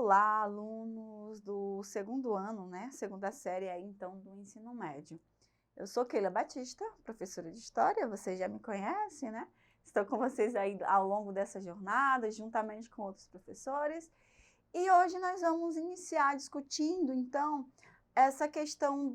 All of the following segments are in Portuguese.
Olá, alunos do segundo ano, né? Segunda série aí, então, do ensino médio. Eu sou Keila Batista, professora de História, vocês já me conhecem, né? Estou com vocês aí ao longo dessa jornada, juntamente com outros professores. E hoje nós vamos iniciar discutindo, então, essa questão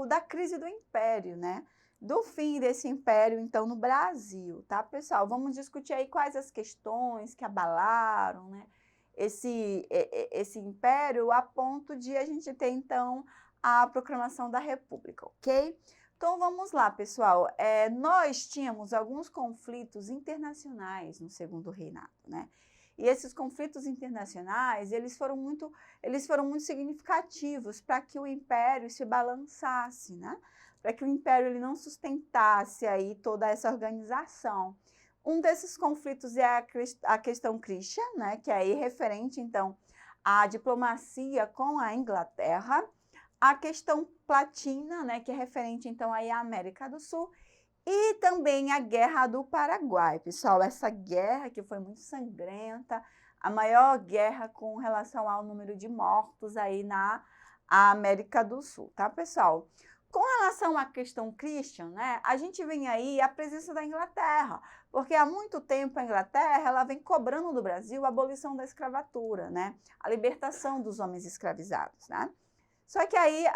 da crise do Império, né? Do fim desse Império, então, no Brasil, tá, pessoal? Vamos discutir aí quais as questões que abalaram, né? Esse império a ponto de a gente ter, então, a proclamação da República, ok? Então, vamos lá, pessoal. Nós tínhamos alguns conflitos internacionais no Segundo Reinado, né? E esses conflitos internacionais, eles foram muito significativos para que o império se balançasse, né? Para que o império ele não sustentasse aí toda essa organização. Um desses conflitos é a questão Christian, né, que é aí referente, então, à diplomacia com a Inglaterra, a questão Platina, né, que é referente, então, aí à América do Sul, e também a Guerra do Paraguai, pessoal, essa guerra que foi muito sangrenta, a maior guerra com relação ao número de mortos aí na América do Sul, tá, pessoal? Com relação à questão Christian, né, a gente vem aí a presença da Inglaterra, porque há muito tempo a Inglaterra ela vem cobrando do Brasil a abolição da escravatura, né, a libertação dos homens escravizados, né. Só que aí,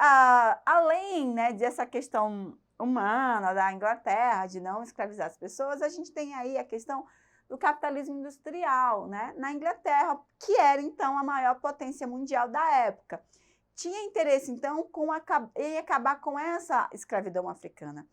além, né, dessa questão humana da Inglaterra, de não escravizar as pessoas, a gente tem aí a questão do capitalismo industrial, né, na Inglaterra, que era, então, a maior potência mundial da época. Tinha interesse, então, em acabar com essa escravidão africana.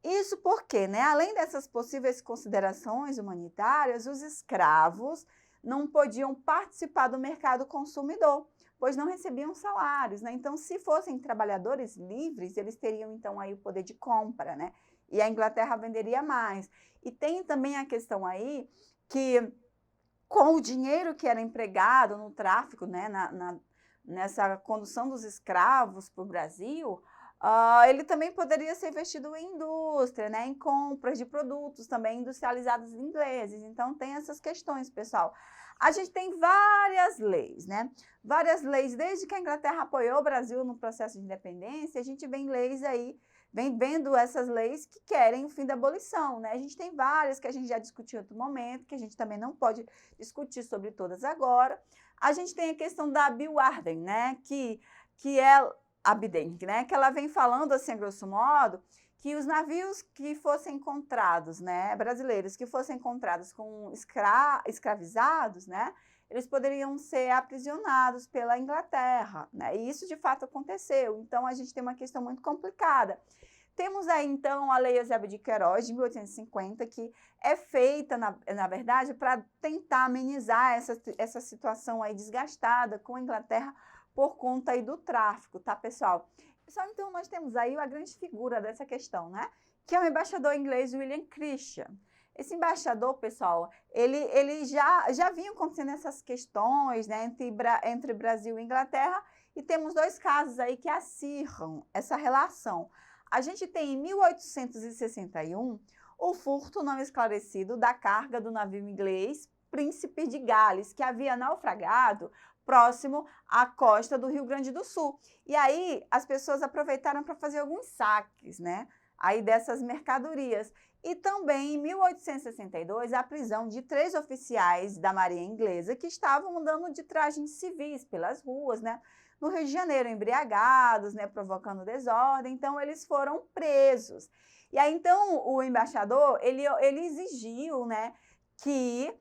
Isso porque, né, além dessas possíveis considerações humanitárias, os escravos não podiam participar do mercado consumidor, pois não recebiam salários, né? Então, se fossem trabalhadores livres, eles teriam, então, aí o poder de compra, né? E a Inglaterra venderia mais. E tem também a questão aí que, com o dinheiro que era empregado no tráfico, né, nessa condução dos escravos para o Brasil, ele também poderia ser investido em indústria, né, em compras de produtos também industrializados ingleses. Então, tem essas questões, pessoal. A gente tem várias leis, né? Várias leis, desde que a Inglaterra apoiou o Brasil no processo de independência, a gente vem leis aí, vem vendo essas leis que querem o fim da abolição, né? A gente tem várias que a gente já discutiu em outro momento, que a gente também não pode discutir sobre todas agora. A gente tem a questão da Bill Warden, né? Que é Abden, né? Que ela vem falando, assim, a grosso modo, que os navios que fossem encontrados, né, brasileiros, que fossem encontrados com escravizados, né, eles poderiam ser aprisionados pela Inglaterra, né, e isso de fato aconteceu. Então, a gente tem uma questão muito complicada. Temos aí, então, a Lei Eusébio de Queiroz, de 1850, que é feita, na verdade, para tentar amenizar essa situação aí desgastada com a Inglaterra por conta aí do tráfico, tá, pessoal? Pessoal, então, nós temos aí a grande figura dessa questão, né? Que é o embaixador inglês William Christian. Esse embaixador, pessoal, ele já vinha acontecendo essas questões, né, entre Brasil e Inglaterra, e temos dois casos aí que acirram essa relação. A gente tem em 1861 o furto não esclarecido da carga do navio inglês Príncipe de Gales, que havia naufragado próximo à costa do Rio Grande do Sul. E aí as pessoas aproveitaram para fazer alguns saques, né, aí dessas mercadorias. E também em 1862 a prisão de 3 oficiais da Marinha Inglesa que estavam andando de trajes civis pelas ruas, né, no Rio de Janeiro, embriagados, né, provocando desordem. Então eles foram presos. E aí então o embaixador ele exigiu, né, que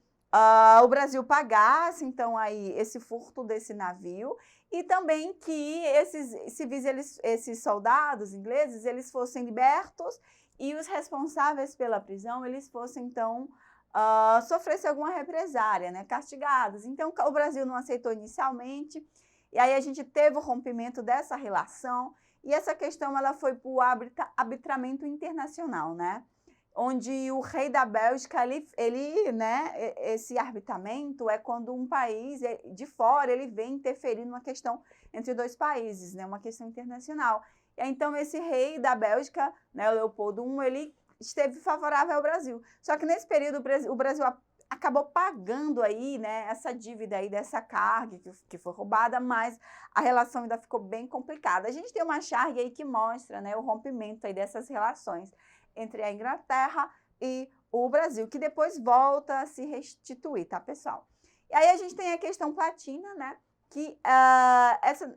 o Brasil pagasse, então, aí, esse furto desse navio, e também que esses civis, esses soldados ingleses, eles fossem libertos e os responsáveis pela prisão, eles fossem, então, sofressem alguma represária, né, castigados. Então, o Brasil não aceitou inicialmente, e aí a gente teve o rompimento dessa relação, e essa questão ela foi para o arbitramento internacional, né? Onde o rei da Bélgica, né, esse arbitramento é quando um país de fora ele vem interferir numa questão entre dois países, né, uma questão internacional. E então esse rei da Bélgica, né, o Leopoldo I, ele esteve favorável ao Brasil. Só que nesse período o Brasil acabou pagando aí, né, essa dívida aí dessa carga que foi roubada, mas a relação ainda ficou bem complicada. A gente tem uma charge aí que mostra, né, o rompimento aí dessas relações entre a Inglaterra e o Brasil, que depois volta a se restituir, tá, pessoal? E aí a gente tem a questão platina, né, que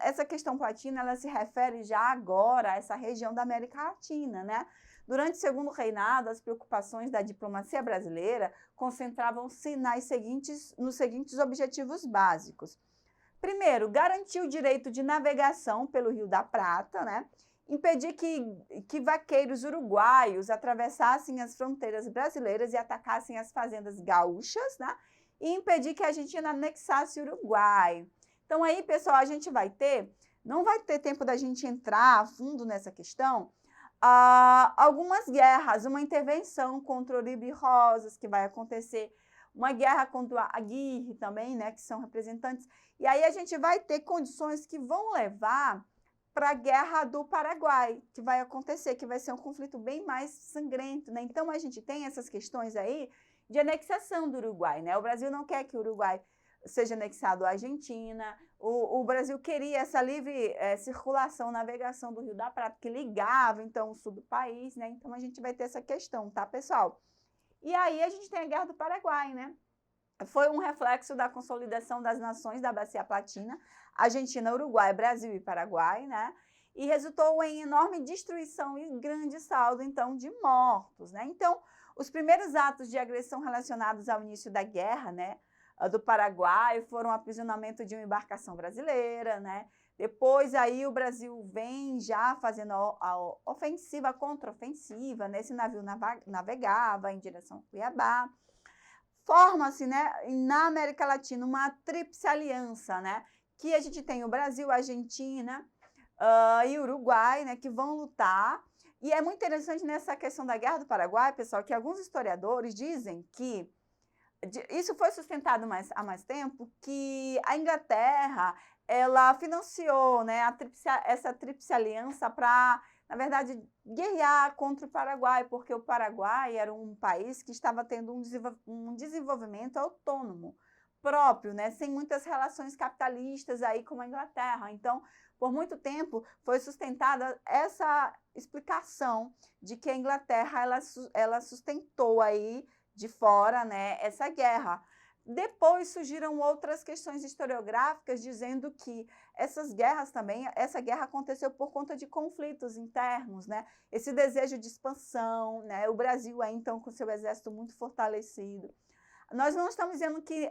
essa questão platina, ela se refere já agora a essa região da América Latina, né? Durante o segundo reinado, as preocupações da diplomacia brasileira concentravam-se nos seguintes objetivos básicos. Primeiro, garantir o direito de navegação pelo Rio da Prata, né? Impedir que vaqueiros uruguaios atravessassem as fronteiras brasileiras e atacassem as fazendas gaúchas, né? E impedir que a Argentina anexasse o Uruguai. Então aí, pessoal, a gente não vai ter tempo da gente entrar a fundo nessa questão, algumas guerras, uma intervenção contra o Uribe Rosas, que vai acontecer, uma guerra contra a Aguirre também, né, que são representantes, e aí a gente vai ter condições que vão levar para a Guerra do Paraguai, que vai acontecer, que vai ser um conflito bem mais sangrento, né? Então a gente tem essas questões aí de anexação do Uruguai, né? O Brasil não quer que o Uruguai seja anexado à Argentina, o Brasil queria essa livre circulação, navegação do Rio da Prata, que ligava, então, o sul do país, né? Então, a gente vai ter essa questão, tá, pessoal? E aí, a gente tem a Guerra do Paraguai, né? Foi um reflexo da consolidação das nações da Bacia Platina, Argentina, Uruguai, Brasil e Paraguai, né? E resultou em enorme destruição e grande saldo, então, de mortos, né? Então, os primeiros atos de agressão relacionados ao início da guerra, né, do Paraguai, foram o aprisionamento de uma embarcação brasileira, né? Depois aí o Brasil vem já fazendo a ofensiva, a contraofensiva, né? Esse navio navegava em direção a Cuiabá. Forma-se, né, na América Latina uma tríplice aliança, né? Que a gente tem o Brasil, a Argentina e o Uruguai, né, que vão lutar. E é muito interessante nessa questão da Guerra do Paraguai, pessoal, que alguns historiadores dizem que isso foi sustentado há mais tempo, que a Inglaterra, ela financiou, né, essa tríplice aliança para, na verdade, guerrear contra o Paraguai, porque o Paraguai era um país que estava tendo um desenvolvimento autônomo próprio, né, sem muitas relações capitalistas aí com a Inglaterra. Então, por muito tempo, foi sustentada essa explicação de que a Inglaterra ela sustentou aí de fora, né, essa guerra. Depois surgiram outras questões historiográficas dizendo que essas guerras também, essa guerra aconteceu por conta de conflitos internos, né? Esse desejo de expansão, né? O Brasil aí, então, com seu exército muito fortalecido. Nós não estamos dizendo que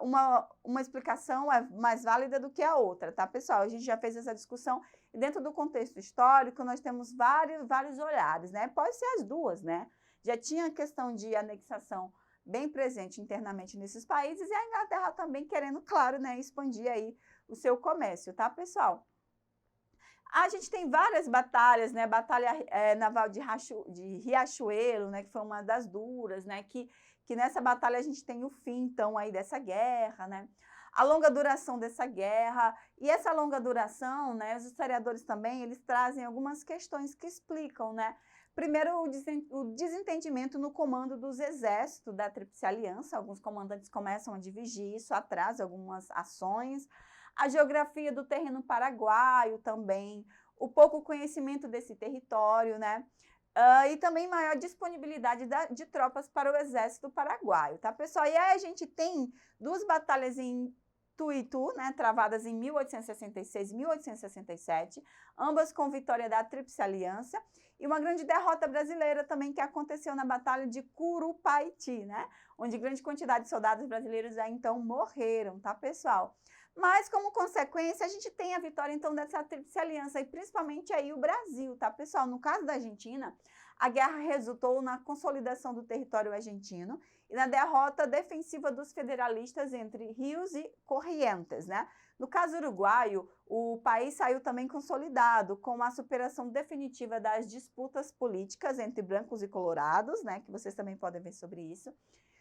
uma explicação é mais válida do que a outra, tá, pessoal? A gente já fez essa discussão e dentro do contexto histórico nós temos vários olhares, né? Pode ser as duas, né? Já tinha a questão de anexação bem presente internamente nesses países e a Inglaterra também querendo, claro, né, expandir aí o seu comércio, tá, pessoal? A gente tem várias batalhas, né, batalha naval de Riachuelo, né, que foi uma das duras, né, que nessa batalha a gente tem o fim, então, aí dessa guerra, né, a longa duração dessa guerra, e essa longa duração, né, os historiadores também, eles trazem algumas questões que explicam, né, primeiro, o desentendimento no comando dos exércitos da Tríplice Aliança. Alguns comandantes começam a dividir isso, atrasa algumas ações. A geografia do terreno paraguaio também, o pouco conhecimento desse território, né? E também maior disponibilidade de tropas para o exército paraguaio, tá, pessoal? E aí a gente tem duas batalhas em Tuitu, né, travadas em 1866 e 1867, ambas com vitória da Tríplice Aliança, e uma grande derrota brasileira também que aconteceu na Batalha de Curupaiti, né, onde grande quantidade de soldados brasileiros já então morreram, tá, pessoal? Mas, como consequência, a gente tem a vitória, então, dessa Tríplice Aliança, e principalmente aí o Brasil, tá, pessoal? No caso da Argentina, a guerra resultou na consolidação do território argentino e na derrota defensiva dos federalistas entre Rios e Corrientes, né? No caso uruguaio, o país saiu também consolidado com a superação definitiva das disputas políticas entre brancos e colorados, né? Que vocês também podem ver sobre isso.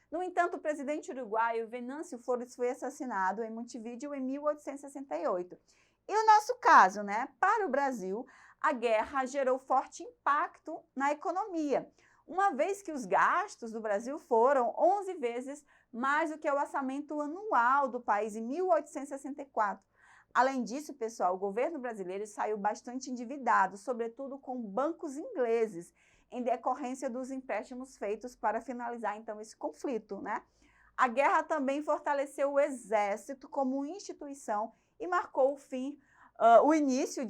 No entanto, o presidente uruguaio Venâncio Flores foi assassinado em Montevideo em 1868. E o nosso caso, né? Para o Brasil, a guerra gerou forte impacto na economia. uma vez que os gastos do Brasil foram 11 vezes mais do que o orçamento anual do país em 1864. Além disso, pessoal, o governo brasileiro saiu bastante endividado, sobretudo com bancos ingleses, em decorrência dos empréstimos feitos para finalizar, então, esse conflito, né? A guerra também fortaleceu o exército como instituição e marcou o início,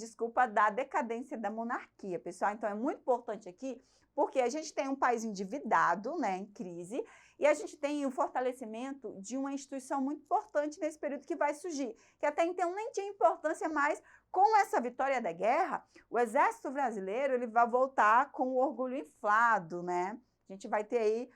da decadência da monarquia, pessoal. Então, é muito importante aqui, porque a gente tem um país endividado, né, em crise, e a gente tem o fortalecimento de uma instituição muito importante nesse período que vai surgir, que até então nem tinha importância, mas com essa vitória da guerra, o exército brasileiro ele vai voltar com o orgulho inflado, né? A gente vai ter aí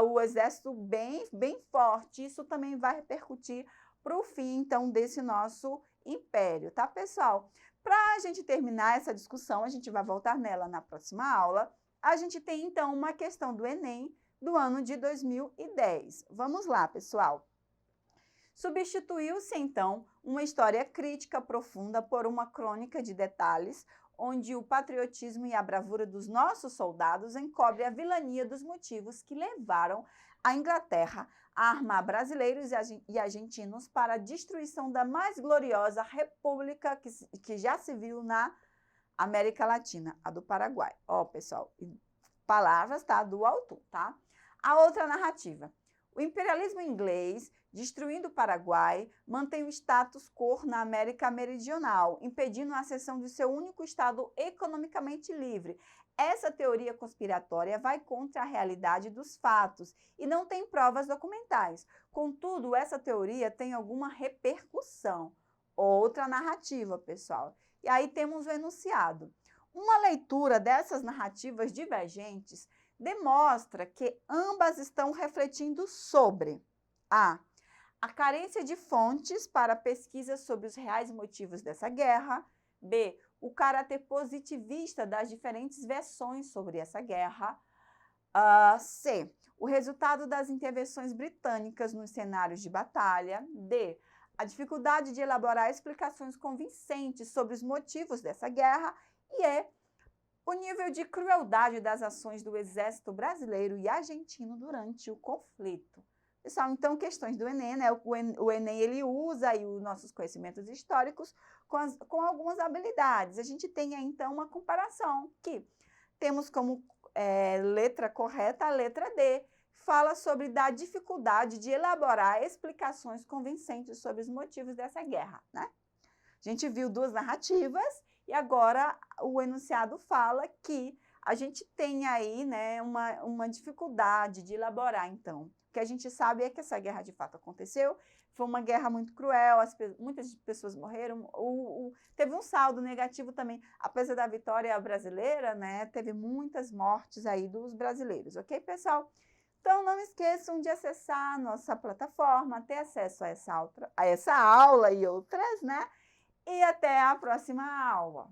o exército bem forte. Isso também vai repercutir para o fim, então, desse nosso império, tá, pessoal? Para a gente terminar essa discussão, a gente vai voltar nela na próxima aula. A gente tem, então, uma questão do Enem do ano de 2010. Vamos lá, pessoal. Substituiu-se, então, uma história crítica profunda por uma crônica de detalhes, onde o patriotismo e a bravura dos nossos soldados encobre a vilania dos motivos que levaram a Inglaterra a armar brasileiros e argentinos para a destruição da mais gloriosa república que já se viu na América Latina, a do Paraguai. Ó, pessoal, palavras, tá? Do autor, tá? A outra narrativa. O imperialismo inglês, destruindo o Paraguai, mantém o status quo na América Meridional, impedindo a acessão de seu único estado economicamente livre. Essa teoria conspiratória vai contra a realidade dos fatos e não tem provas documentais. Contudo, essa teoria tem alguma repercussão. Outra narrativa, pessoal. E aí temos o enunciado. Uma leitura dessas narrativas divergentes demonstra que ambas estão refletindo sobre a carência de fontes para pesquisas sobre os reais motivos dessa guerra, b. o caráter positivista das diferentes versões sobre essa guerra, c. o resultado das intervenções britânicas nos cenários de batalha, d. a dificuldade de elaborar explicações convincentes sobre os motivos dessa guerra e o nível de crueldade das ações do exército brasileiro e argentino durante o conflito. Pessoal, então, questões do Enem, né? O Enem, ele usa aí os nossos conhecimentos históricos com algumas habilidades. A gente tem aí, então, uma comparação que temos como letra correta a letra D, fala sobre da dificuldade de elaborar explicações convincentes sobre os motivos dessa guerra, né? A gente viu duas narrativas e agora o enunciado fala que a gente tem aí, né, uma dificuldade de elaborar, então. O que a gente sabe é que essa guerra de fato aconteceu, foi uma guerra muito cruel, muitas pessoas morreram, teve um saldo negativo também, apesar da vitória brasileira, né, teve muitas mortes aí dos brasileiros, ok, pessoal? Então, não esqueçam de acessar a nossa plataforma, ter acesso a essa aula e outras, né? E até a próxima aula.